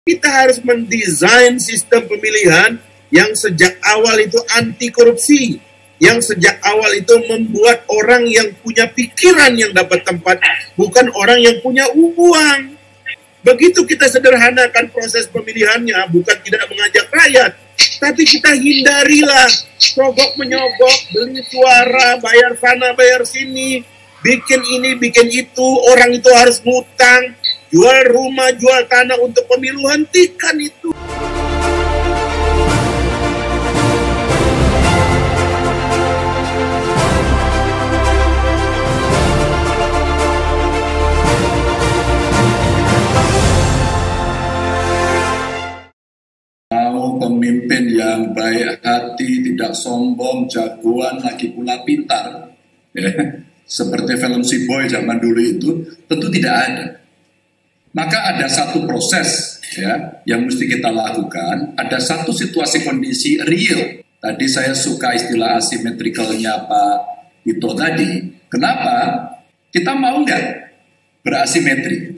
Kita harus mendesain sistem pemilihan yang sejak awal itu anti korupsi, yang sejak awal itu membuat orang yang punya pikiran yang dapat tempat, bukan orang yang punya uang. Begitu kita sederhanakan proses pemilihannya, bukan tidak mengajak rakyat, tapi kita hindarilah sogok menyogok, beli suara, bayar sana, bayar sini, bikin ini, bikin itu, orang itu harus ngutang, jual rumah, jual tanah untuk pemilu, hentikan itu. Pemimpin yang baik hati, tidak sombong, jagoan, lagi pula pintar, ya, seperti film Si Boy zaman dulu itu, tentu tidak ada. Maka ada satu proses ya yang mesti kita lakukan, ada satu situasi kondisi real. Tadi saya suka istilah asimetrikalnya Pak Ito tadi. Kenapa? Kita mau nggak berasimetri?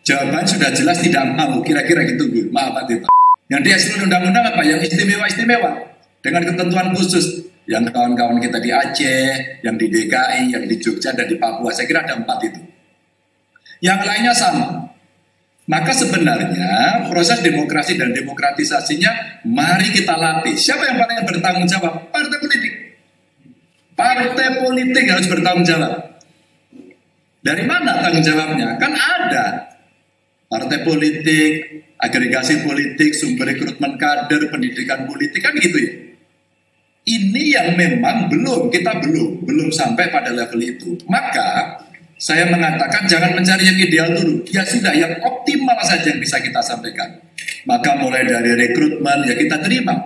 Jawaban sudah jelas tidak mau, kira-kira gitu Bu. Maaf Pak Tito. Yang diekspor undang-undang apa? Yang istimewa-istimewa dengan ketentuan khusus. Yang kawan-kawan kita di Aceh, yang di DKI, yang di Jogja, dan di Papua. Saya kira ada 4 itu. Yang lainnya sama. Maka sebenarnya proses demokrasi dan demokratisasinya mari kita latih. Siapa yang paling bertanggung jawab? Partai politik. Partai politik harus bertanggung jawab. Dari mana tanggung jawabnya? Kan ada. Partai politik, agregasi politik, sumber rekrutmen kader, pendidikan politik, kan gitu ya. Ini yang memang kita belum sampai pada level itu. Maka saya mengatakan jangan mencari yang ideal dulu. Ya sudah, yang optimal saja yang bisa kita sampaikan. Maka mulai dari rekrutmen ya kita terima.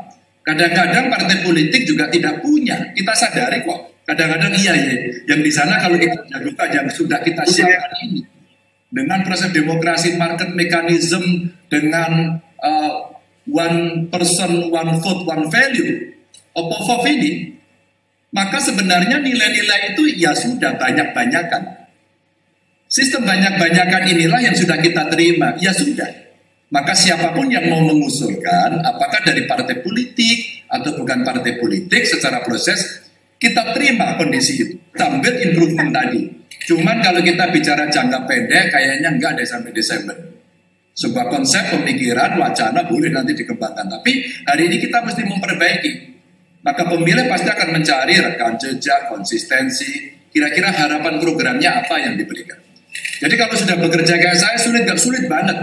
Kadang-kadang partai politik juga tidak punya. Kita sadari kok. Kadang-kadang iya ya. Yang di sana kalau kita jagokan yang sudah kita siapkan ini. Dengan proses demokrasi market mechanism, dengan one person, one vote, one value, OPOV ini, maka sebenarnya nilai-nilai itu ya sudah banyak-banyakan. Sistem banyak-banyakan inilah yang sudah kita terima, ya sudah. Maka siapapun yang mau mengusulkan, apakah dari partai politik atau bukan partai politik, secara proses kita terima kondisi itu, sambil improvement tadi. Cuman kalau kita bicara jangka pendek, kayaknya enggak deh sampai Desember. Sebuah konsep, pemikiran, wacana boleh nanti dikembangkan. Tapi hari ini kita mesti memperbaiki. Maka pemilih pasti akan mencari rekam jejak, konsistensi, kira-kira harapan programnya apa yang diberikan. Jadi kalau sudah bekerja kayak saya, sulit banget.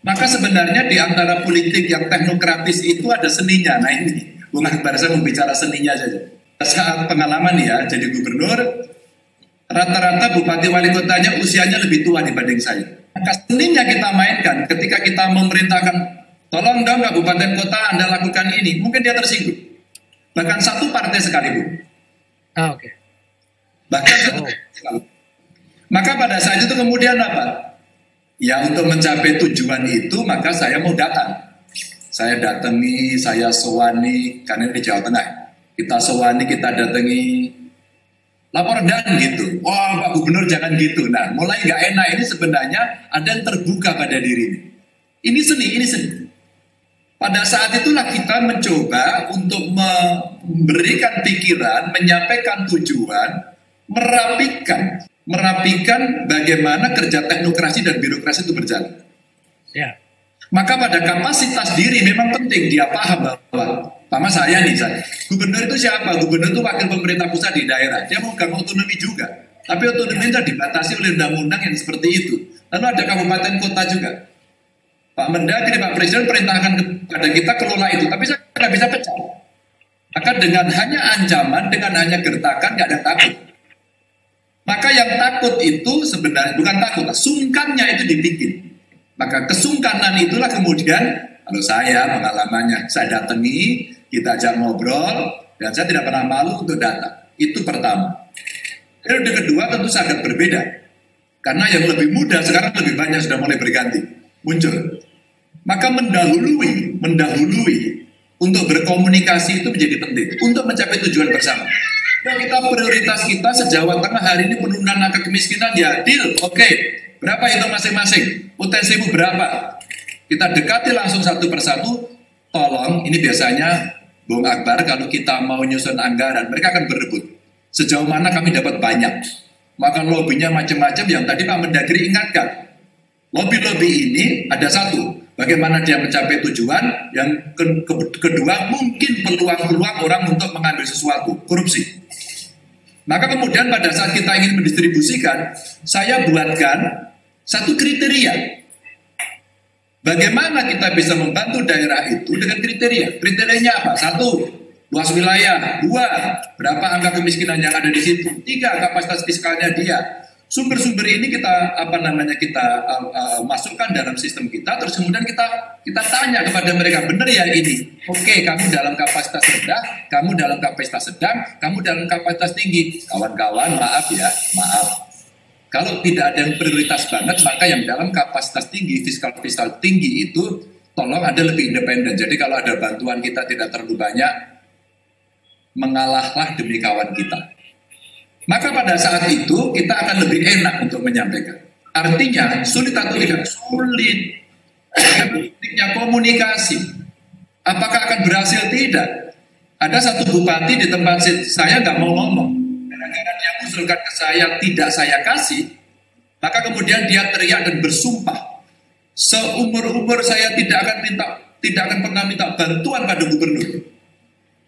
Maka sebenarnya di antara politik yang teknokratis itu ada seninya. Nah ini, Bung Akbar, saya mau bicara seninya saja. Saat pengalaman ya, jadi gubernur, rata-rata bupati wali kotanya usianya lebih tua dibanding saya. Maka seninya kita mainkan ketika kita memerintahkan, tolong dong kabupaten kota Anda lakukan ini, mungkin dia tersinggung. Bahkan satu partai sekalipun. Oke. Bahkan satu sekalipun. Maka pada saat itu kemudian apa? Ya untuk mencapai tujuan itu maka saya mau datang. Saya datangi, saya sowani, karena di Jawa Tengah. Kita sowani, kita datangi, lapor dan gitu. Wah Pak Gubernur jangan gitu. Nah mulai nggak enak ini sebenarnya ada yang terbuka pada diri ini. Ini seni. Pada saat itulah kita mencoba untuk memberikan pikiran, menyampaikan tujuan, merapikan bagaimana kerja teknokrasi dan birokrasi itu berjalan. Ya. Maka pada kapasitas diri memang penting dia paham bahwa sama saya nih, gubernur itu siapa? Gubernur itu wakil pemerintah pusat di daerah. Dia memegang otonomi juga. Tapi otonomi itu dibatasi oleh undang-undang yang seperti itu. Lalu ada kabupaten kota juga. Pak Mendagri, Pak Presiden perintahkan kepada kita kelola itu. Tapi saya nggak bisa pecah. Maka dengan hanya ancaman, dengan hanya gertakan, nggak ada takut. Maka yang takut itu sebenarnya, bukan takut, sungkannya itu dibikin. Maka kesungkanan itulah kemudian, kalau saya pengalamannya, saya datangi, kita ajak ngobrol, dan saya tidak pernah malu untuk datang. Itu pertama. Periode kedua tentu sangat berbeda. Karena yang lebih muda sekarang lebih banyak sudah mulai berganti, muncul. Maka mendahului untuk berkomunikasi itu menjadi penting, untuk mencapai tujuan bersama. Dan kita prioritas kita se-Jawa Tengah hari ini penurunan angka kemiskinan, ya deal, oke. Berapa itu masing-masing? Potensimu berapa? Kita dekati langsung satu persatu. Tolong, ini biasanya Bung Akbar kalau kita mau nyusun anggaran, mereka akan berebut. Sejauh mana kami dapat banyak. Maka lobbynya macam-macam yang tadi Pak Mendagri ingatkan. Lobby-lobby ini ada satu, bagaimana dia mencapai tujuan. Yang kedua, mungkin peluang-peluang orang untuk mengambil sesuatu, korupsi. Maka kemudian pada saat kita ingin mendistribusikan, saya buatkan satu kriteria. Bagaimana kita bisa membantu daerah itu dengan kriteria? Kriterianya apa? 1, luas wilayah. 2, berapa angka kemiskinan yang ada di situ. 3, kapasitas fiskalnya dia. Sumber-sumber ini kita masukkan dalam sistem kita, terus kemudian kita tanya kepada mereka, benar ya ini? Oke, kamu dalam kapasitas rendah, kamu dalam kapasitas sedang, kamu dalam kapasitas tinggi. Kawan-kawan, maaf ya, maaf. Kalau tidak ada yang prioritas banget, maka yang dalam kapasitas tinggi, fiskal tinggi itu, tolong ada lebih independen. Jadi kalau ada bantuan kita tidak terlalu banyak, mengalahlah demi kawan kita. Maka pada saat itu kita akan lebih enak untuk menyampaikan. Artinya sulit atau tidak? Sulit. Pentingnya komunikasi. Apakah akan berhasil? Tidak. Ada satu bupati di tempat saya nggak mau ngomong. Gara-gara dia usulkan ke saya tidak saya kasih, maka kemudian dia teriak dan bersumpah. Seumur-umur saya tidak akan pernah minta bantuan pada gubernur.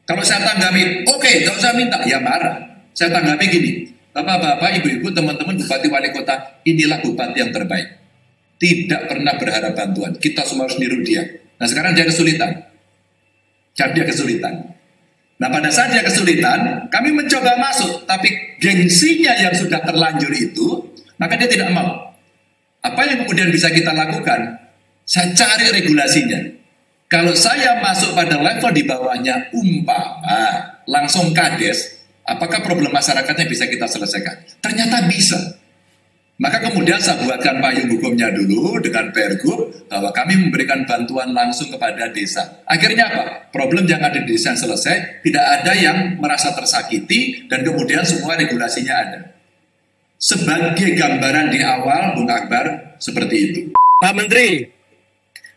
Kalau saya tanggapi, oke, nggak usah minta, ya marah. Saya tanggapi gini, Bapak-bapak, ibu-ibu, teman-teman bupati wali kota, inilah bupati yang terbaik. Tidak pernah berharap bantuan. Kita semua harus niru dia. Nah sekarang dia kesulitan. Nah pada saat dia kesulitan, kami mencoba masuk, tapi gengsinya yang sudah terlanjur itu, maka dia tidak mau. Apa yang kemudian bisa kita lakukan? Saya cari regulasinya. Kalau saya masuk pada level di bawahnya, umpama langsung kades, apakah problem masyarakatnya bisa kita selesaikan? Ternyata bisa. Maka kemudian saya buatkan payung hukumnya dulu dengan Pergub bahwa kami memberikan bantuan langsung kepada desa. Akhirnya apa? Problem yang ada di desa yang selesai, tidak ada yang merasa tersakiti dan kemudian semua regulasinya ada. Sebagai gambaran di awal, Bung Akbar, seperti itu. Pak Menteri,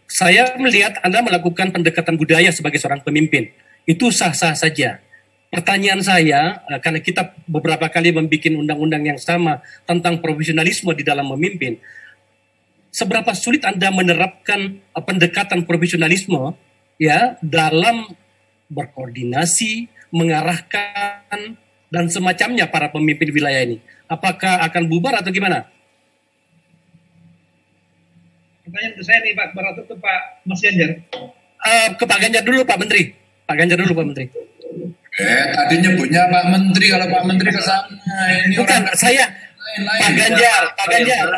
saya melihat Anda melakukan pendekatan budaya sebagai seorang pemimpin. Itu sah-sah saja. Pertanyaan saya, karena kita beberapa kali membuat undang-undang yang sama tentang profesionalisme di dalam memimpin, seberapa sulit Anda menerapkan pendekatan profesionalisme ya dalam berkoordinasi, mengarahkan dan semacamnya para pemimpin wilayah ini? Apakah akan bubar atau gimana? Pertanyaan ke saya nih Pak Barato ke Pak Mas Ganjar. Ke Pak Ganjar dulu Pak Menteri. Pak Ganjar dulu Pak Menteri. Tadi nyebutnya Pak Menteri, kalau Pak Menteri ke sana ini bukan orang saya lain-lain. Pak Ganjar,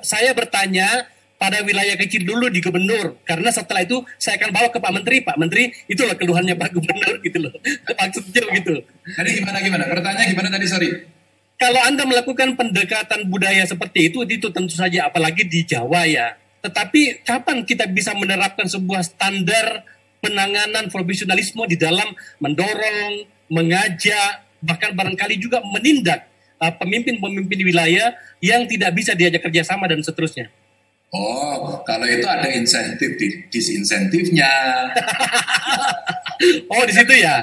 saya bertanya pada wilayah kecil dulu di gubernur, karena setelah itu saya akan bawa ke Pak Menteri, itulah keluhannya Pak Gubernur gitu loh. Maksudnya gitu. Tadi gimana? Pertanyaan gimana tadi, sorry. Kalau Anda melakukan pendekatan budaya seperti itu tentu saja apalagi di Jawa ya. Tetapi kapan kita bisa menerapkan sebuah standar penanganan profesionalisme di dalam mendorong, mengajak, bahkan barangkali juga menindak pemimpin-pemimpin wilayah yang tidak bisa diajak kerjasama dan seterusnya. Oh, kalau itu ada insentif, disinsentifnya. Oh, di situ ya?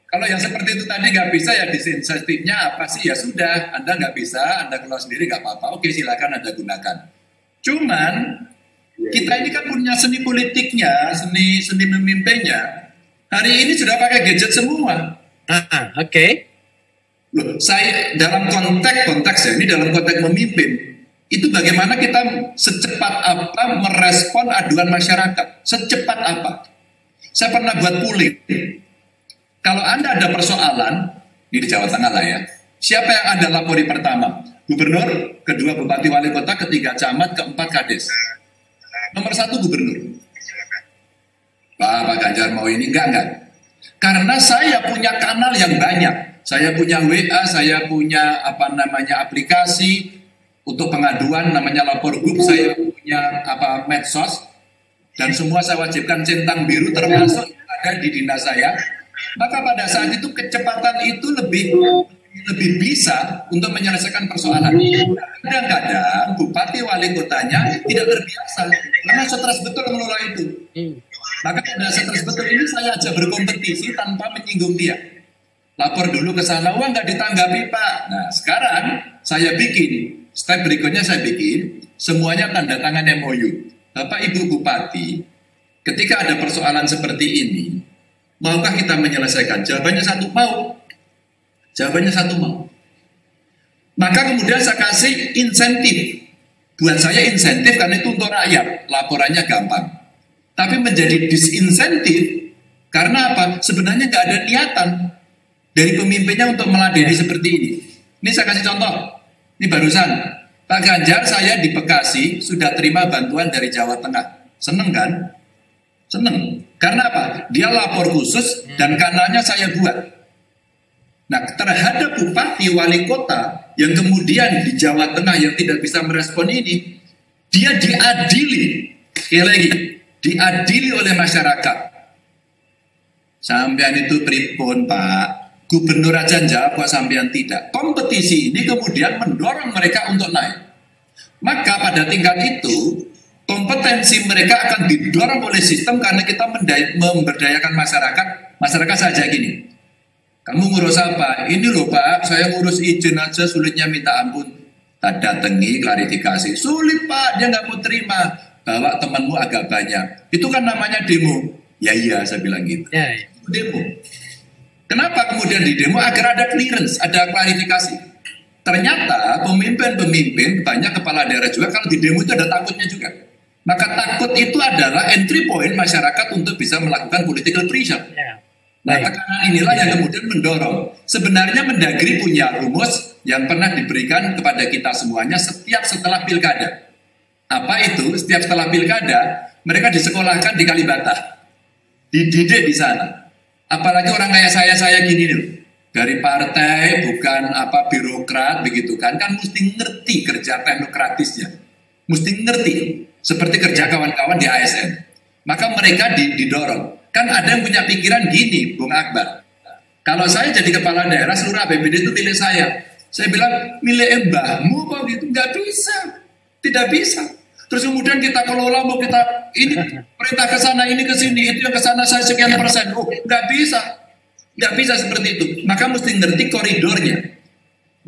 Kalau yang seperti itu tadi nggak bisa ya disinsentifnya apa sih? Ya sudah, Anda nggak bisa, Anda keluar sendiri nggak apa-apa. Oke, silakan Anda gunakan. Cuman kita ini kan punya seni politiknya, seni memimpinnya. Hari ini sudah pakai gadget semua. Oke. Loh, saya dalam konteks ya, ini dalam konteks memimpin. Itu bagaimana kita secepat apa merespon aduan masyarakat? Secepat apa? Saya pernah buat polling. Kalau Anda ada persoalan, ini di Jawa Tengah lah ya. Siapa yang Anda lapori pertama? Gubernur, kedua bupati wali kota, ketiga camat, keempat kades. Nomor 1 gubernur. Pak Ganjar mau ini? Enggak. Karena saya punya kanal yang banyak. Saya punya WA, saya punya aplikasi untuk pengaduan namanya lapor grup, saya punya medsos, dan semua saya wajibkan centang biru termasuk ada di dinas saya. Maka pada saat itu kecepatan itu lebih lebih bisa untuk menyelesaikan persoalan. Kadang-kadang bupati wali kotanya tidak terbiasa karena stres betul mengelola itu. Maka pada stres betul ini saya ajak berkompetisi tanpa menyinggung dia. Lapor dulu ke sana, wah nggak ditanggapi Pak. Nah sekarang saya bikin, step berikutnya saya bikin, semuanya tanda tangan MOU. Bapak Ibu Bupati, ketika ada persoalan seperti ini, maukah kita menyelesaikan? Jawabannya satu, mau. Jawabannya satu, mau. Maka kemudian saya kasih insentif. Buat saya insentif karena itu untuk rakyat, laporannya gampang. Tapi menjadi disinsentif, karena apa? Sebenarnya nggak ada niatan dari pemimpinnya untuk meladeni seperti ini. Ini saya kasih contoh. Ini barusan, Pak Ganjar saya di Bekasi sudah terima bantuan dari Jawa Tengah. Seneng kan? Seneng. Karena apa? Dia lapor khusus dan kanalnya saya buat. Nah, terhadap bupati wali kota yang kemudian di Jawa Tengah yang tidak bisa merespon ini, dia diadili. Sekali lagi, diadili oleh masyarakat. Sampean itu pripun, Pak? Gubernur aja jawab kok sampean tidak. Kompetisi ini kemudian mendorong mereka untuk naik. Maka pada tingkat itu, kompetensi mereka akan didorong oleh sistem karena kita memberdayakan masyarakat. Masyarakat saja gini. Kamu ngurus apa? Ini loh Pak, saya ngurus izin aja sulitnya minta ampun. Tak datangi klarifikasi. Sulit Pak, dia nggak mau terima. Bawa temanmu agak banyak. Itu kan namanya demo. Ya iya, saya bilang gitu. Ya. Itu demo. Kenapa kemudian di demo? Agar ada clearance, ada klarifikasi. Ternyata pemimpin-pemimpin, banyak kepala daerah juga, kalau di demo itu ada takutnya juga. Maka takut itu adalah entry point masyarakat untuk bisa melakukan political pressure. Ya. Nah, tekanan inilah yang kemudian mendorong. Sebenarnya Mendagri punya rumus yang pernah diberikan kepada kita semuanya setiap setelah pilkada. Apa itu? Setiap setelah pilkada, mereka disekolahkan di Kalibata. Dididik di sana. Apalagi orang kayak saya gini nih. Dari partai, bukan apa birokrat, begitu kan. Kan mesti ngerti kerja teknokratisnya. Mesti ngerti. Seperti kerja kawan-kawan di ASN. Maka mereka didorong. Kan ada yang punya pikiran gini, Bung Akbar. Kalau saya jadi kepala daerah, seluruh APBD itu milik saya. Saya bilang, milik mbahmu kok gitu. Nggak bisa. Tidak bisa. Terus kemudian kita kelola, mau kita, ini perintah ke sana, ini ke sini, itu yang ke sana saya sekian persen. Oh, nggak bisa. Nggak bisa seperti itu. Maka mesti ngerti koridornya.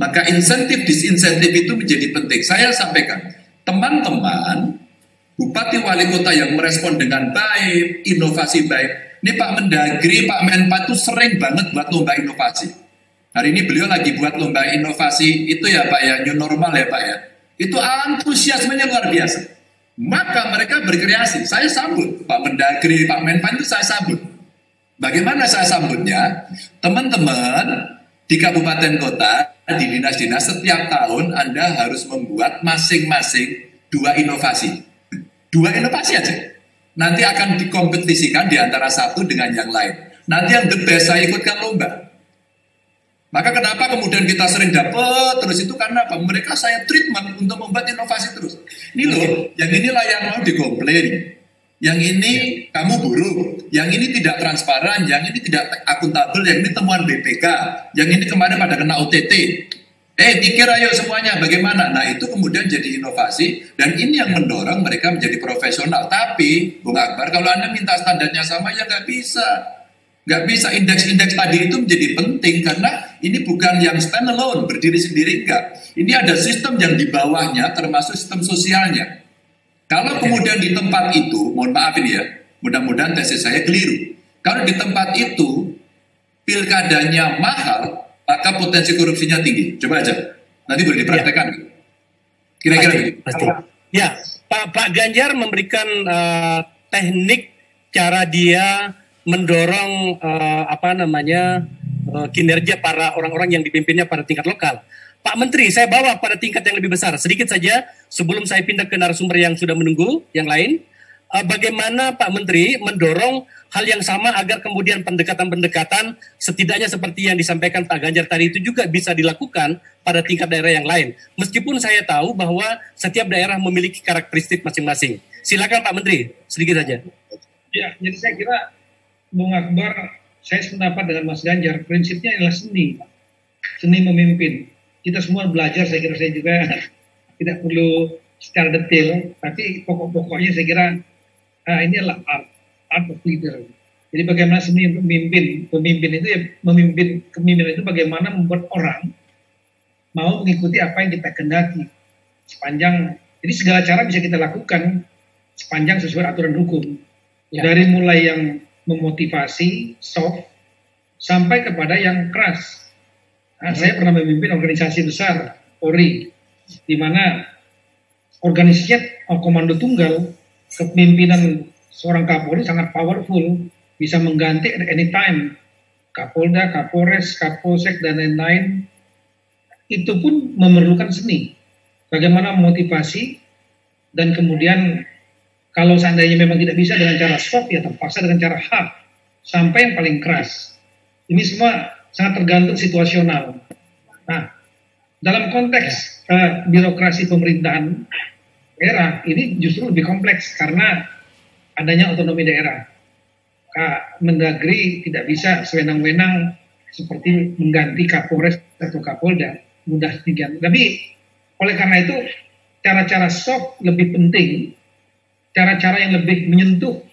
Maka insentif, disinsentif itu menjadi penting. Saya sampaikan, teman-teman, bupati wali kota yang merespon dengan baik, inovasi baik. Ini Pak Mendagri, Pak Menpa itu sering banget buat lomba inovasi. Hari ini beliau lagi buat lomba inovasi itu ya Pak ya, new normal ya Pak ya. Itu antusiasmenya luar biasa. Maka mereka berkreasi. Saya sambut Pak Mendagri, Pak Menpa itu saya sambut. Bagaimana saya sambutnya? Teman-teman di kabupaten kota, di dinas-dinas setiap tahun Anda harus membuat masing-masing 2 inovasi. 2 inovasi aja. Nanti akan dikompetisikan di antara satu dengan yang lain. Nanti yang the best saya ikutkan lomba. Maka kenapa kemudian kita sering dapat terus itu karena apa? Mereka saya treatment untuk membuat inovasi terus. Ini loh, yang inilah yang mau dikomplain. Yang ini kamu buruk, yang ini tidak transparan, yang ini tidak akuntabel, yang ini temuan BPK, yang ini kemarin pada kena OTT. Pikir ayo semuanya bagaimana? Nah itu kemudian jadi inovasi dan ini yang mendorong mereka menjadi profesional. Tapi Bung Akbar kalau Anda minta standarnya sama ya nggak bisa. Nggak bisa, indeks-indeks tadi itu menjadi penting karena ini bukan yang stand alone, berdiri sendiri enggak. Ini ada sistem yang di bawahnya termasuk sistem sosialnya. Kalau kemudian di tempat itu, mohon maaf ini ya, mudah-mudahan tesis saya keliru. Kalau di tempat itu pilkadanya mahal, maka potensi korupsinya tinggi. Coba aja, nanti boleh dipraktekkan. Kira-kira begitu. Pasti. Ya, Pak Ganjar memberikan teknik cara dia mendorong kinerja para orang-orang yang dipimpinnya pada tingkat lokal. Pak Menteri, saya bawa pada tingkat yang lebih besar. Sedikit saja sebelum saya pindah ke narasumber yang sudah menunggu, yang lain. Bagaimana Pak Menteri mendorong hal yang sama agar kemudian pendekatan-pendekatan setidaknya seperti yang disampaikan Pak Ganjar tadi itu juga bisa dilakukan pada tingkat daerah yang lain. Meskipun saya tahu bahwa setiap daerah memiliki karakteristik masing-masing. Silakan Pak Menteri, sedikit saja. Ya, jadi saya kira Bung Akbar, saya sependapat dengan Mas Ganjar, prinsipnya adalah seni. seni memimpin. Kita semua belajar, saya kira saya juga tidak perlu secara detail, tapi pokok-pokoknya saya kira ini adalah art of leader. Jadi bagaimana seni pemimpin itu ya, kepemimpinan itu bagaimana membuat orang mau mengikuti apa yang kita kehendaki sepanjang, jadi segala cara bisa kita lakukan sepanjang sesuai aturan hukum. Ya. Dari mulai yang memotivasi, soft, sampai kepada yang keras. Nah, saya pernah memimpin organisasi besar, Polri, di mana organisasinya komando tunggal, kepemimpinan seorang Kapolri sangat powerful, bisa mengganti at any time. Kapolda, Kapolres, Kapolsek, dan lain-lain, itu pun memerlukan seni. Bagaimana memotivasi, dan kemudian kalau seandainya memang tidak bisa dengan cara soft, ya terpaksa dengan cara hard, sampai yang paling keras. Ini semua sangat tergantung situasional. Nah, dalam konteks birokrasi pemerintahan daerah, ini justru lebih kompleks karena adanya otonomi daerah. Mendagri tidak bisa sewenang-wenang seperti mengganti Kapolres atau Kapolda, mudah diganti. Tapi oleh karena itu, cara-cara soft lebih penting, cara-cara yang lebih menyentuh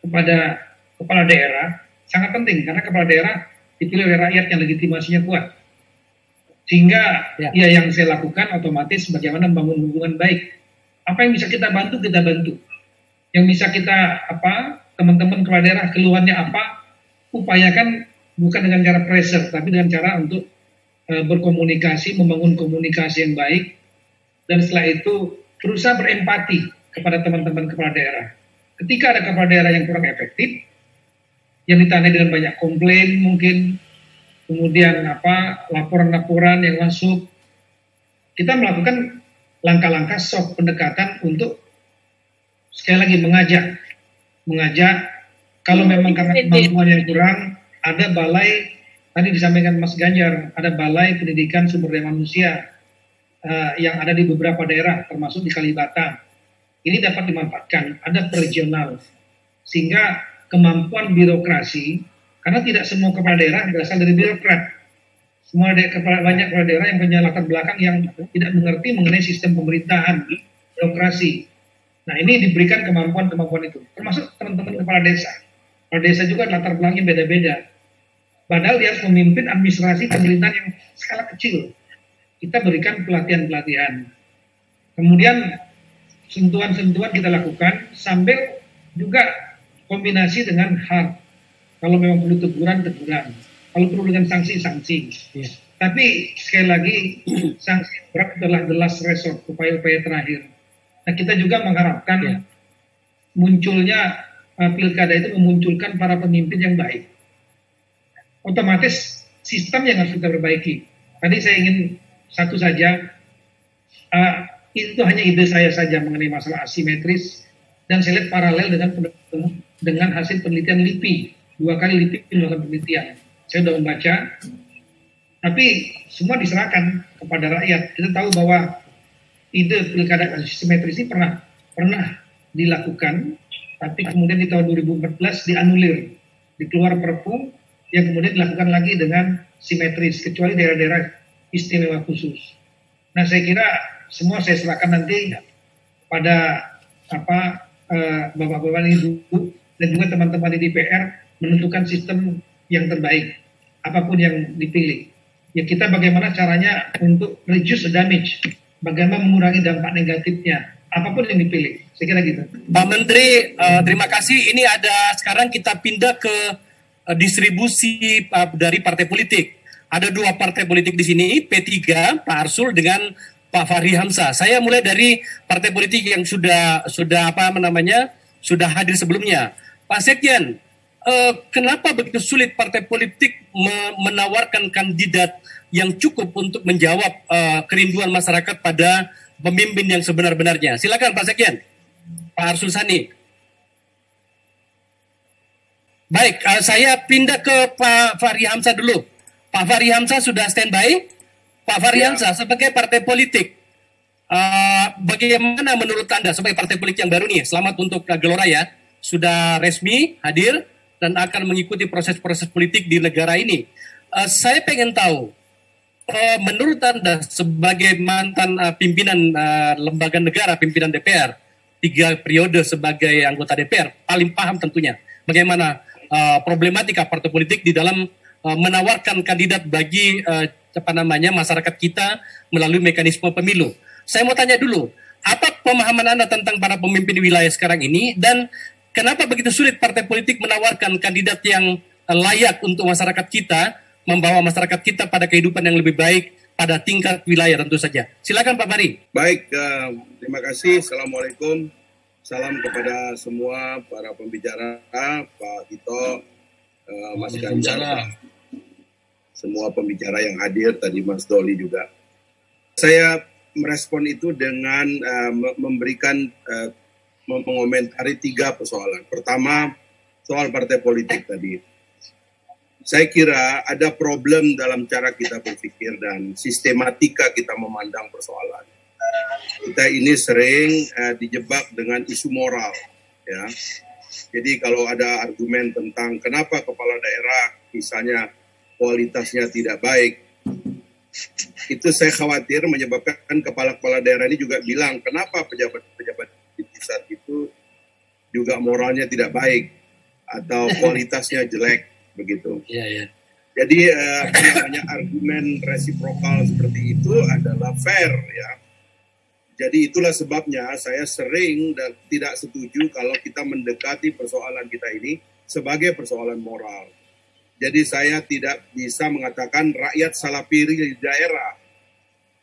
kepada kepala daerah sangat penting, karena kepala daerah dipilih oleh rakyat yang legitimasinya kuat. Sehingga ya yang saya lakukan otomatis bagaimana membangun hubungan baik. Apa yang bisa kita bantu, kita bantu. Yang bisa kita teman-teman kepala daerah keluhannya apa, upayakan bukan dengan cara pressure, tapi dengan cara untuk berkomunikasi, membangun komunikasi yang baik, dan setelah itu berusaha berempati kepada teman-teman kepala daerah. Ketika ada kepala daerah yang kurang efektif, yang ditandai dengan banyak komplain mungkin, kemudian laporan-laporan yang masuk, kita melakukan langkah-langkah soft pendekatan untuk sekali lagi mengajak kalau memang karena kemampuan yang kurang, ada balai, tadi disampaikan Mas Ganjar, ada balai pendidikan sumber daya manusia yang ada di beberapa daerah, termasuk di Kalibata. Ini dapat dimanfaatkan, ada regional, sehingga kemampuan birokrasi, karena tidak semua kepala daerah berasal dari birokrat. Banyak kepala daerah yang punya latar belakang yang tidak mengerti mengenai sistem pemerintahan, birokrasi. Nah, ini diberikan kemampuan-kemampuan itu, termasuk teman-teman kepala desa. Kepala desa juga latar belakangnya beda-beda. Padahal dia harus memimpin administrasi pemerintahan yang skala kecil. Kita berikan pelatihan-pelatihan. Kemudian sentuhan-sentuhan kita lakukan sambil juga kombinasi dengan hard. Kalau memang perlu teguran. Kalau perlu dengan sanksi. Ya. Tapi sekali lagi, sanksi berat adalah the last resort, upaya-upaya terakhir. Nah, kita juga mengharapkan munculnya pilkada itu memunculkan para pemimpin yang baik. Otomatis sistem yang harus kita perbaiki. Tadi saya ingin satu saja, itu hanya ide saya saja mengenai masalah asimetris, dan saya lihat paralel dengan hasil penelitian LIPI. 2 kali LIPI melakukan penelitian. Saya sudah membaca, tapi semua diserahkan kepada rakyat. Kita tahu bahwa ide pilkada asimetris ini pernah dilakukan, tapi kemudian di tahun 2014 dianulir, dikeluar perpu yang kemudian dilakukan lagi dengan simetris, kecuali daerah-daerah istimewa khusus. Nah, saya kira semua saya serahkan nanti pada bapak-bapak ibu dan juga teman-teman di DPR menentukan sistem yang terbaik, apapun yang dipilih. Ya, kita bagaimana caranya untuk reduce the damage, bagaimana mengurangi dampak negatifnya, apapun yang dipilih. Saya kira gitu. Pak Menteri, terima kasih. Ini ada, sekarang kita pindah ke distribusi dari partai politik. Ada 2 partai politik di sini, P3, Pak Arsul dengan Pak Fahri Hamzah. Saya mulai dari partai politik yang sudah hadir sebelumnya. Pak Sekjen, kenapa begitu sulit partai politik menawarkan kandidat yang cukup untuk menjawab kerinduan masyarakat pada pemimpin yang sebenar-benarnya? Silakan Pak Sekjen, Pak Arsul Sani. Baik, saya pindah ke Pak Fahri Hamzah dulu. Pak Fahri Hamzah sudah standby. Pak Fahri Hamzah, sebagai partai politik, bagaimana menurut Anda sebagai partai politik yang baru nih, selamat untuk Gelora ya, sudah resmi hadir dan akan mengikuti proses-proses politik di negara ini. Saya pengen tahu, menurut Anda sebagai mantan pimpinan lembaga negara, pimpinan DPR, 3 periode sebagai anggota DPR, paling paham tentunya bagaimana problematika partai politik di dalam menawarkan kandidat bagi masyarakat kita melalui mekanisme pemilu. Saya mau tanya dulu, apa pemahaman Anda tentang para pemimpin wilayah sekarang ini, dan kenapa begitu sulit partai politik menawarkan kandidat yang layak untuk masyarakat kita, membawa masyarakat kita pada kehidupan yang lebih baik pada tingkat wilayah tentu saja. Silakan Pak Bari. Baik, terima kasih. Assalamualaikum. Salam kepada semua para pembicara, Pak Tito, Mas Ganjar, semua pembicara yang hadir, tadi Mas Doli juga. Saya merespon itu dengan memberikan, mengomentari 3 persoalan. Pertama, soal partai politik tadi. Saya kira ada problem dalam cara kita berpikir dan sistematika kita memandang persoalan. Kita ini sering dijebak dengan isu moral, ya. Jadi kalau ada argumen tentang kenapa kepala daerah misalnya kualitasnya tidak baik, itu saya khawatir menyebabkan kepala-kepala daerah ini juga bilang kenapa pejabat-pejabat di pusat itu juga moralnya tidak baik atau kualitasnya jelek. Begitu. Jadi argumen resiprokal seperti itu adalah fair, ya. Jadi itulah sebabnya saya sering dan tidak setuju kalau kita mendekati persoalan kita ini sebagai persoalan moral. Jadi saya tidak bisa mengatakan rakyat salah pilih di daerah.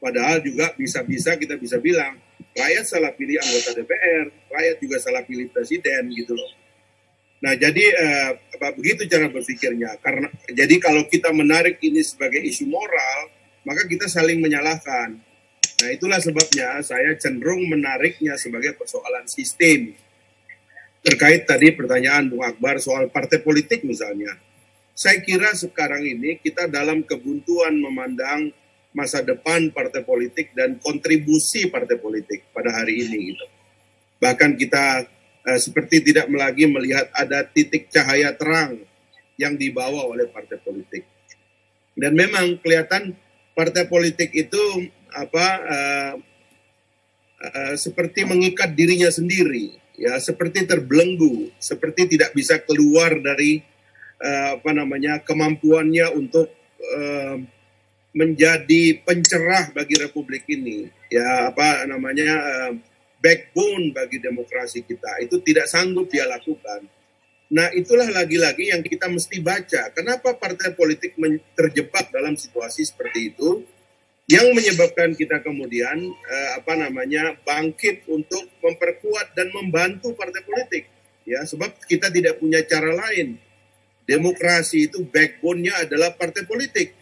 Padahal juga bisa-bisa kita bisa bilang rakyat salah pilih anggota DPR, rakyat juga salah pilih presiden gitu loh. Nah, jadi begitu cara berpikirnya. Jadi kalau kita menarik ini sebagai isu moral, maka kita saling menyalahkan. Nah, itulah sebabnya saya cenderung menariknya sebagai persoalan sistem. Terkait tadi pertanyaan Bung Akbar soal partai politik misalnya. Saya kira sekarang ini kita dalam kebuntuan memandang masa depan partai politik dan kontribusi partai politik pada hari ini gitu. Bahkan kita seperti tidak lagi melihat ada titik cahaya terang yang dibawa oleh partai politik. Dan memang kelihatan partai politik itu seperti mengikat dirinya sendiri, ya, seperti terbelenggu, seperti tidak bisa keluar dari kemampuannya untuk menjadi pencerah bagi republik ini, ya, backbone bagi demokrasi kita, itu tidak sanggup dia lakukan. Nah, itulah lagi-lagi yang kita mesti baca. Kenapa partai politik terjebak dalam situasi seperti itu, yang menyebabkan kita kemudian bangkit untuk memperkuat dan membantu partai politik, ya, sebab kita tidak punya cara lain. Demokrasi itu backbone-nya adalah partai politik.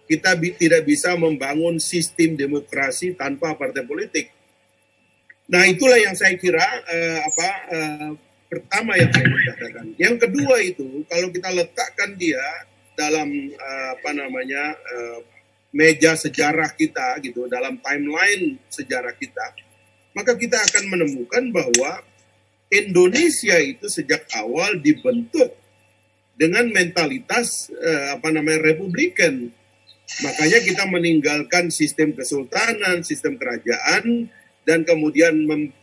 Kita tidak bisa membangun sistem demokrasi tanpa partai politik. Nah, itulah yang saya kira pertama yang saya katakan. Yang kedua itu kalau kita letakkan dia dalam meja sejarah kita gitu, dalam timeline sejarah kita, maka kita akan menemukan bahwa Indonesia itu sejak awal dibentuk dengan mentalitas republikan. Makanya kita meninggalkan sistem kesultanan, sistem kerajaan, dan kemudian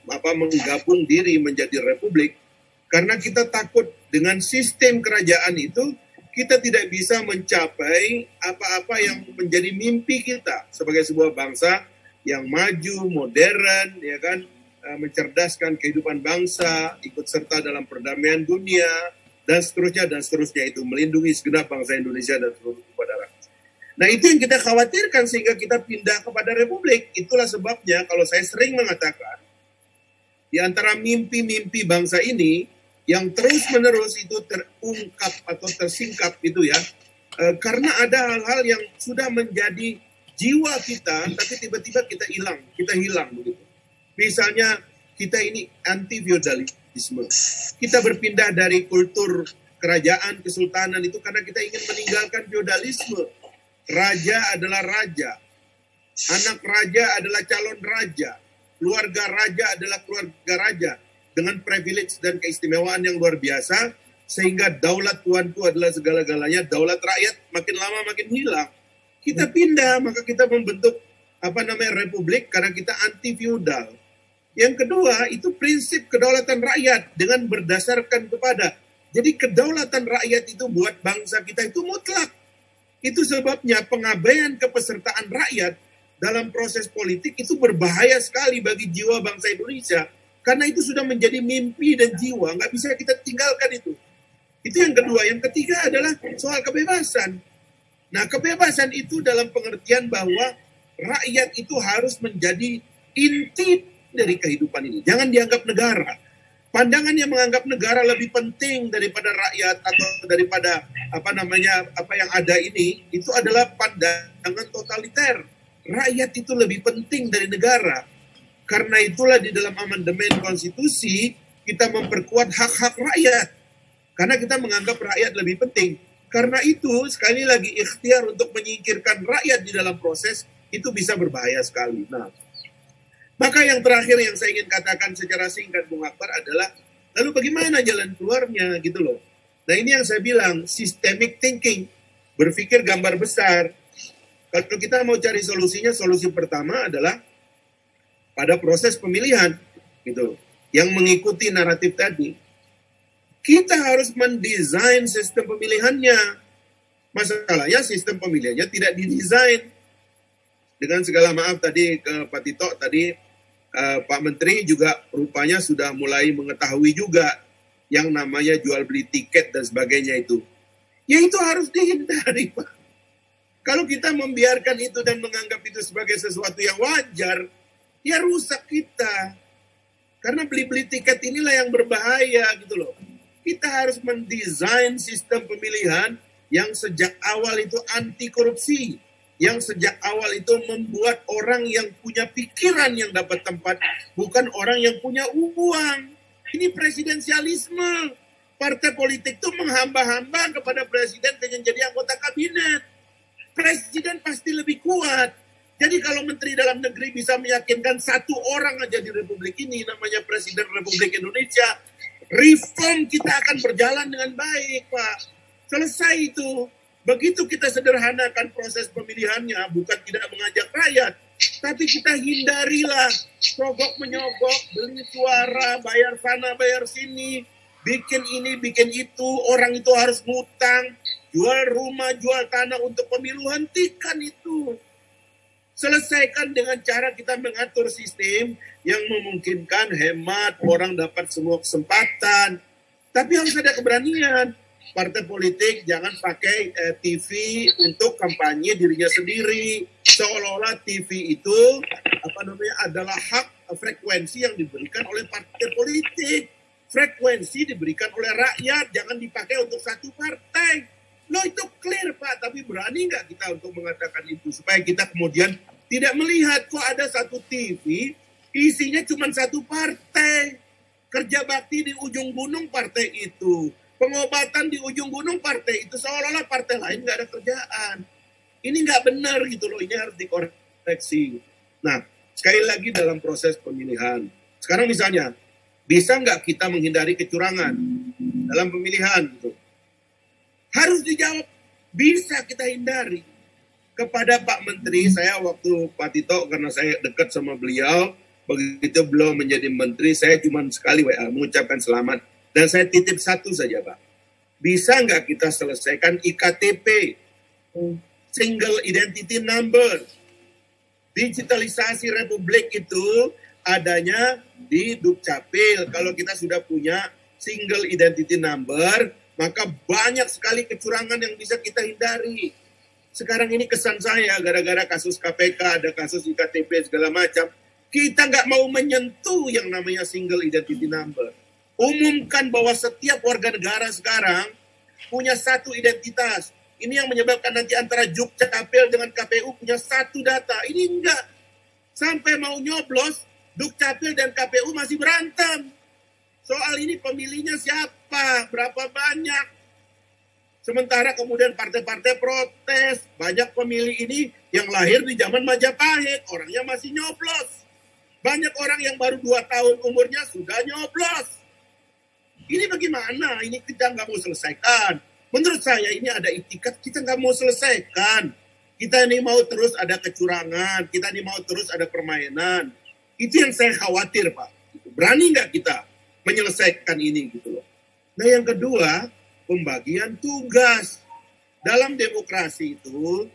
menggabung diri menjadi republik, karena kita takut dengan sistem kerajaan itu kita tidak bisa mencapai apa-apa yang menjadi mimpi kita sebagai sebuah bangsa yang maju, modern, ya kan, mencerdaskan kehidupan bangsa, ikut serta dalam perdamaian dunia, dan seterusnya itu, melindungi segenap bangsa Indonesia dan seluruh tumpah darah. Nah, itu yang kita khawatirkan sehingga kita pindah kepada republik. Itulah sebabnya kalau saya sering mengatakan, di antara mimpi-mimpi bangsa ini, yang terus-menerus itu terungkap atau tersingkap itu, ya, karena ada hal-hal yang sudah menjadi jiwa kita, tapi tiba-tiba kita hilang begitu. Misalnya, kita ini anti-feodalisme. Kita berpindah dari kultur kerajaan, kesultanan itu karena kita ingin meninggalkan feodalisme. Raja adalah raja, anak raja adalah calon raja, keluarga raja adalah keluarga raja, dengan privilege dan keistimewaan yang luar biasa, sehingga daulat tuanku adalah segala-galanya, daulat rakyat makin lama makin hilang. Kita pindah, maka kita membentuk republik karena kita anti feudal. Yang kedua, itu prinsip kedaulatan rakyat dengan berdasarkan kepada. Jadi kedaulatan rakyat itu buat bangsa kita itu mutlak. Itu sebabnya pengabaian kepesertaan rakyat dalam proses politik itu berbahaya sekali bagi jiwa bangsa Indonesia. Karena itu sudah menjadi mimpi dan jiwa, nggak bisa kita tinggalkan itu. Itu yang kedua. Yang ketiga adalah soal kebebasan. Nah, kebebasan itu dalam pengertian bahwa rakyat itu harus menjadi inti dari kehidupan ini. Jangan dianggap negara. Pandangan yang menganggap negara lebih penting daripada rakyat atau daripada apa yang ada ini, itu adalah pandangan totaliter. Rakyat itu lebih penting dari negara. Karena itulah di dalam amandemen konstitusi kita memperkuat hak-hak rakyat. Karena kita menganggap rakyat lebih penting. Karena itu, sekali lagi, ikhtiar untuk menyingkirkan rakyat di dalam proses, itu bisa berbahaya sekali. Nah, maka yang terakhir yang saya ingin katakan secara singkat, Bung Akbar, adalah, lalu bagaimana jalan keluarnya, gitu loh. Nah, ini yang saya bilang, systemic thinking, berpikir gambar besar. Kalau kita mau cari solusinya, solusi pertama adalah pada proses pemilihan, gitu, yang mengikuti naratif tadi. Kita harus mendesain sistem pemilihannya. Masalahnya sistem pemilihannya tidak didesain. Dengan segala maaf tadi ke Pak Tito, tadi Pak Menteri juga rupanya sudah mulai mengetahui juga yang namanya jual beli tiket dan sebagainya itu. Ya itu harus dihindari, Pak. Kalau kita membiarkan itu dan menganggap itu sebagai sesuatu yang wajar, ya rusak kita. Karena beli-beli tiket inilah yang berbahaya gitu loh. Kita harus mendesain sistem pemilihan yang sejak awal itu anti korupsi, yang sejak awal itu membuat orang yang punya pikiran yang dapat tempat, bukan orang yang punya uang. Ini presidensialisme. Partai politik itu menghamba-hamba kepada presiden dengan jadi anggota kabinet. Presiden pasti lebih kuat. Jadi kalau Menteri Dalam Negeri bisa meyakinkan satu orang aja di Republik ini, namanya Presiden Republik Indonesia, reform kita akan berjalan dengan baik, Pak. Selesai itu. Begitu kita sederhanakan proses pemilihannya, bukan tidak mengajak rakyat, tapi kita hindarilah sogok menyogok, beli suara, bayar sana, bayar sini, bikin ini, bikin itu, orang itu harus ngutang, jual rumah, jual tanah untuk pemilu, hentikan itu. Selesaikan dengan cara kita mengatur sistem yang memungkinkan hemat, orang dapat semua kesempatan. Tapi harus ada keberanian. Partai politik jangan pakai TV untuk kampanye dirinya sendiri. Seolah-olah TV itu adalah hak frekuensi yang diberikan oleh partai politik. Frekuensi diberikan oleh rakyat, jangan dipakai untuk satu partai. Loh itu clear Pak, tapi berani nggak kita untuk mengatakan itu supaya kita kemudian tidak melihat kok ada satu TV isinya cuma satu partai, kerja bakti di ujung gunung partai itu, pengobatan di ujung gunung partai itu, seolah-olah partai lain nggak ada kerjaan. Ini nggak benar gitu loh, ini harus dikoreksi. Nah sekali lagi dalam proses pemilihan, sekarang misalnya bisa nggak kita menghindari kecurangan dalam pemilihan gitu? Harus dijawab, bisa kita hindari. Kepada Pak Menteri, saya waktu Pak Tito, karena saya dekat sama beliau, begitu beliau menjadi Menteri, saya cuma sekali WA mengucapkan selamat. Dan saya titip satu saja Pak. Bisa nggak kita selesaikan IKTP, Single Identity Number. Digitalisasi Republik itu adanya di Dukcapil. Kalau kita sudah punya Single Identity Number, maka banyak sekali kecurangan yang bisa kita hindari. Sekarang ini kesan saya, gara-gara kasus KPK, ada kasus IKTP segala macam, kita nggak mau menyentuh yang namanya single identity number. Umumkan bahwa setiap warga negara sekarang punya satu identitas. Ini yang menyebabkan nanti antara Dukcapil dengan KPU punya satu data. Ini enggak. Sampai mau nyoblos, Dukcapil dan KPU masih berantem. Soal ini pemilihnya siapa, berapa banyak. Sementara kemudian partai-partai protes, banyak pemilih ini yang lahir di zaman Majapahit, orangnya masih nyoblos. Banyak orang yang baru 2 tahun umurnya sudah nyoblos. Ini bagaimana? Ini kita nggak mau selesaikan. Menurut saya ini ada itikat, kita nggak mau selesaikan. Kita ini mau terus ada kecurangan, kita ini mau terus ada permainan. Itu yang saya khawatir, Pak. Berani nggak kita menyelesaikan ini gitu loh. Nah yang kedua, pembagian tugas. Dalam demokrasi itu,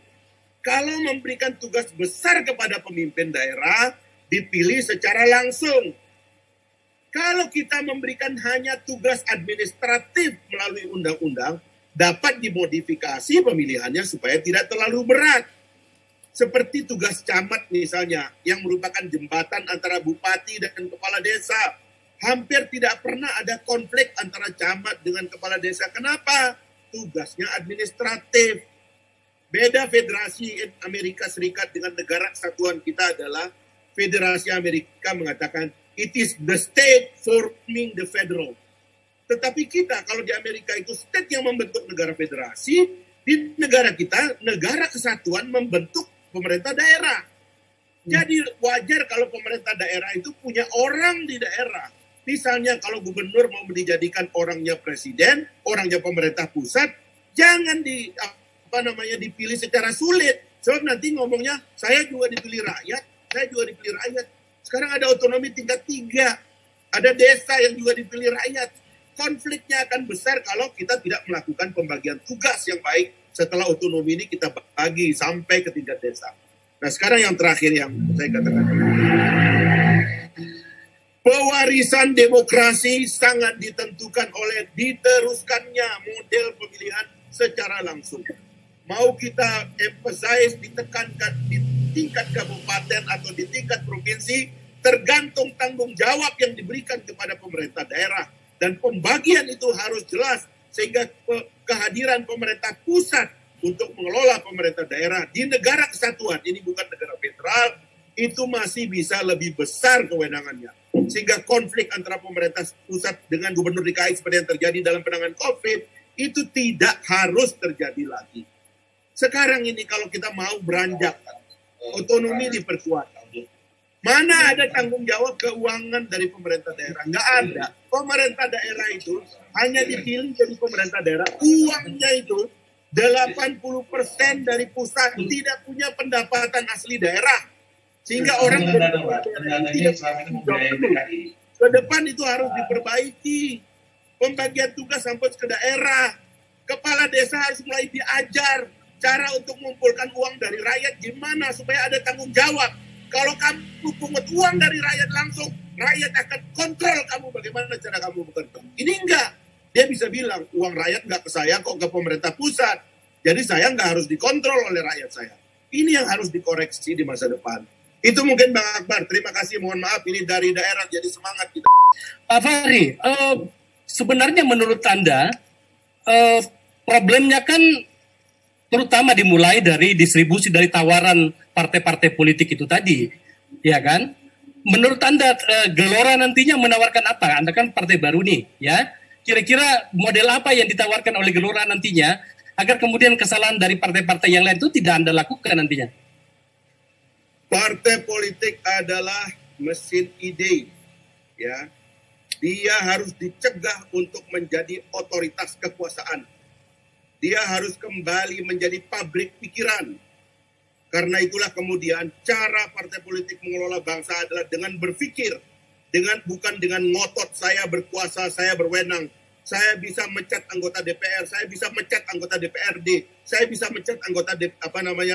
kalau memberikan tugas besar kepada pemimpin daerah, dipilih secara langsung. Kalau kita memberikan hanya tugas administratif melalui undang-undang, dapat dimodifikasi pemilihannya supaya tidak terlalu berat. Seperti tugas camat misalnya, yang merupakan jembatan antara bupati dan kepala desa. Hampir tidak pernah ada konflik antara camat dengan kepala desa. Kenapa? Tugasnya administratif. Beda Federasi Amerika Serikat dengan negara kesatuan kita adalah Federasi Amerika mengatakan it is the state forming the federal. Tetapi kita kalau di Amerika itu state yang membentuk negara federasi, di negara kita negara kesatuan membentuk pemerintah daerah. Jadi wajar kalau pemerintah daerah itu punya orang di daerah. Misalnya kalau gubernur mau dijadikan orangnya presiden, orangnya pemerintah pusat, jangan dipilih secara sulit. Sebab nanti ngomongnya saya juga dipilih rakyat, saya juga dipilih rakyat. Sekarang ada otonomi tingkat 3. Ada desa yang juga dipilih rakyat. Konfliknya akan besar kalau kita tidak melakukan pembagian tugas yang baik setelah otonomi ini kita bagi sampai ke tingkat desa. Nah sekarang yang terakhir yang saya katakan. Pewarisan demokrasi sangat ditentukan oleh diteruskannya model pemilihan secara langsung. Mau kita emphasize, ditekankan di tingkat kabupaten atau di tingkat provinsi, tergantung tanggung jawab yang diberikan kepada pemerintah daerah. Dan pembagian itu harus jelas, sehingga kehadiran pemerintah pusat untuk mengelola pemerintah daerah di negara kesatuan, ini bukan negara federal, itu masih bisa lebih besar kewenangannya. Sehingga konflik antara pemerintah pusat dengan gubernur DKI seperti yang terjadi dalam penanganan COVID, itu tidak harus terjadi lagi. Sekarang ini kalau kita mau beranjak, otonomi diperkuat. Mana ada tanggung jawab keuangan dari pemerintah daerah? Nggak ada. Pemerintah daerah itu hanya dipilih jadi pemerintah daerah. Uangnya itu 80% dari pusat tidak punya pendapatan asli daerah. Sehingga orang ke depan itu harus diperbaiki. Pembagian tugas sampai ke daerah. Kepala desa harus mulai diajar cara untuk mengumpulkan uang dari rakyat gimana supaya ada tanggung jawab. Kalau kamu pungut uang dari rakyat langsung, rakyat akan kontrol kamu bagaimana cara kamu bekerja. Ini enggak. Dia bisa bilang, uang rakyat enggak ke saya kok, ke pemerintah pusat. Jadi saya enggak harus dikontrol oleh rakyat saya. Ini yang harus dikoreksi di masa depan. Itu mungkin Bang Akbar. Terima kasih, mohon maaf ini dari daerah jadi semangat kita. Pak Fahri, sebenarnya menurut Anda, problemnya kan terutama dimulai dari distribusi dari tawaran partai-partai politik itu tadi, ya kan? Menurut Anda Gelora nantinya menawarkan apa? Anda kan partai baru nih, ya. Kira-kira model apa yang ditawarkan oleh Gelora nantinya agar kemudian kesalahan dari partai-partai yang lain itu tidak Anda lakukan nantinya? Partai politik adalah mesin ide, ya. Dia harus dicegah untuk menjadi otoritas kekuasaan. Dia harus kembali menjadi pabrik pikiran. Karena itulah kemudian cara partai politik mengelola bangsa adalah dengan berpikir, bukan dengan ngotot saya berkuasa, saya berwenang, saya bisa mecat anggota DPR, saya bisa mecat anggota DPRD, saya bisa mecat anggota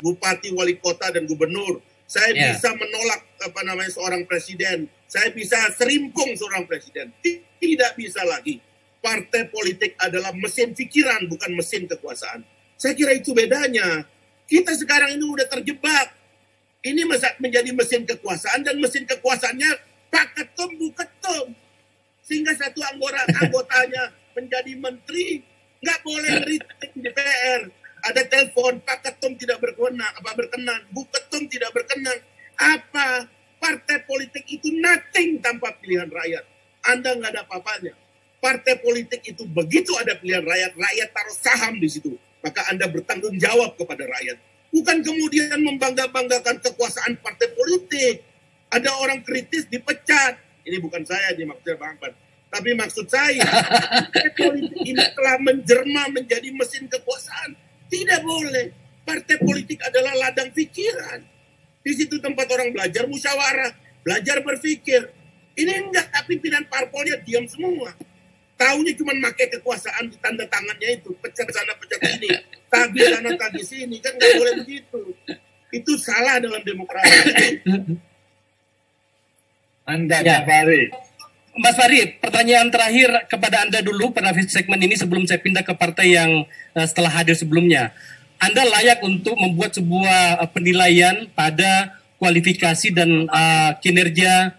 bupati, wali kota dan gubernur, saya bisa menolak seorang presiden, saya bisa serimpung seorang presiden. Tidak bisa lagi. Partai politik adalah mesin pikiran, bukan mesin kekuasaan. Saya kira itu bedanya. Kita sekarang ini udah terjebak. Ini menjadi mesin kekuasaan dan mesin kekuasaannya Pak Ketum, Bu Ketum. Sehingga satu anggotanya menjadi menteri, nggak boleh ngeritik DPR. Ada telepon, Pak Ketum tidak berkenan, Bu Ketum tidak berkenan. Apa? Partai politik itu nothing tanpa pilihan rakyat. Anda nggak ada apa-apanya. Partai politik itu begitu ada pilihan rakyat, rakyat taruh saham di situ. Maka Anda bertanggung jawab kepada rakyat. Bukan kemudian membangga-banggakan kekuasaan partai politik. Ada orang kritis dipecat. Ini bukan saya, ini maksudnya Bang Akbar. Tapi maksud saya, partai politik ini telah menjelma menjadi mesin kekuasaan. Tidak boleh. Partai politik adalah ladang pikiran. Di situ tempat orang belajar musyawarah, belajar berpikir. Ini enggak, pimpinan parpolnya diam semua. Taunya cuma pakai kekuasaan di tanda tangannya itu, pecat sana pecat sini, tagih sana tagih sini, kan nggak boleh begitu. Itu salah dalam demokrasi. Anda, Ya. Pak Fahri. Mas Fahri, pertanyaan terakhir kepada Anda dulu pada segmen ini sebelum saya pindah ke partai yang setelah hadir sebelumnya. Anda layak untuk membuat sebuah penilaian pada kualifikasi dan kinerja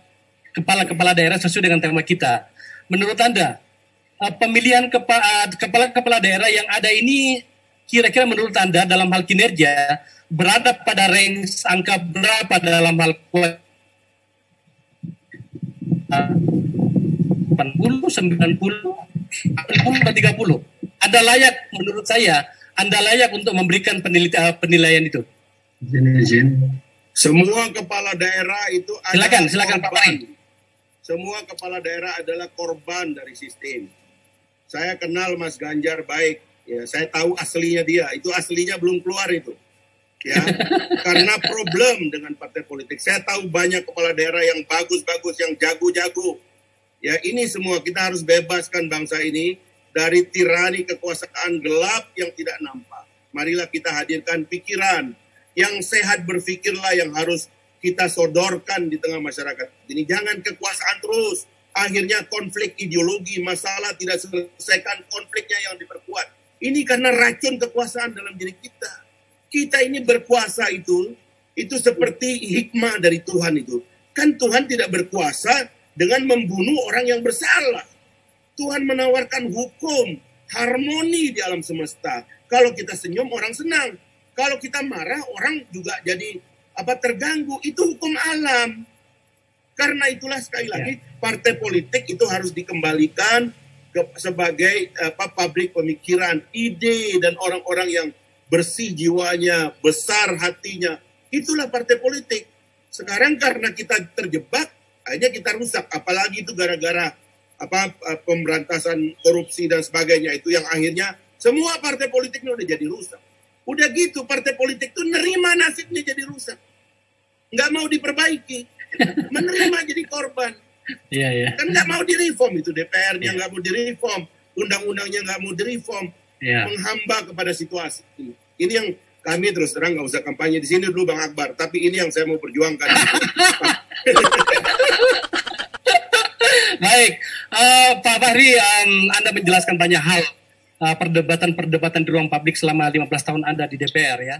kepala-kepala daerah sesuai dengan tema kita. Menurut Anda, pemilihan kepala daerah yang ada ini kira-kira menurut Anda dalam hal kinerja berada pada range angka berapa dalam hal 80, 90, 30? Anda layak, menurut saya, Anda layak untuk memberikan penilaian itu. Semua kepala daerah itu Silakan Pak Fahri. Semua kepala daerah adalah korban dari sistem. Saya kenal Mas Ganjar baik, ya, saya tahu aslinya dia. Itu aslinya belum keluar itu. Ya, karena problem dengan partai politik. Saya tahu banyak kepala daerah yang bagus-bagus, yang jago-jago. Ya, ini semua kita harus bebaskan bangsa ini dari tirani kekuasaan gelap yang tidak nampak. Marilah kita hadirkan pikiran yang sehat, berpikirlah yang harus kita sodorkan di tengah masyarakat. Jadi jangan kekuasaan terus. Akhirnya konflik ideologi, masalah tidak selesaikan, konfliknya yang diperkuat. Ini karena racun kekuasaan dalam diri kita. Kita ini berkuasa itu seperti hikmah dari Tuhan itu. Kan Tuhan tidak berkuasa dengan membunuh orang yang bersalah. Tuhan menawarkan hukum, harmoni di alam semesta. Kalau kita senyum, orang senang. Kalau kita marah, orang juga jadi terganggu. Itu hukum alam. Karena itulah sekali lagi partai politik itu harus dikembalikan sebagai pabrik pemikiran, ide dan orang-orang yang bersih jiwanya, besar hatinya. Itulah partai politik. Sekarang karena kita terjebak, akhirnya kita rusak. Apalagi itu gara-gara pemberantasan korupsi dan sebagainya itu yang akhirnya semua partai politiknya udah jadi rusak. Udah gitu partai politik tuh nerima nasibnya jadi rusak. Nggak mau diperbaiki. Menerima jadi korban. Iya. Kan nggak mau direform itu, DPR-nya nggak mau direform, undang-undangnya nggak mau direform, menghamba kepada situasi. Ini yang kami terus terang nggak usah kampanye di sini dulu Bang Akbar, tapi ini yang saya mau perjuangkan. Baik, Pak Fahri, Anda menjelaskan banyak hal perdebatan-perdebatan di ruang publik selama 15 tahun Anda di DPR ya.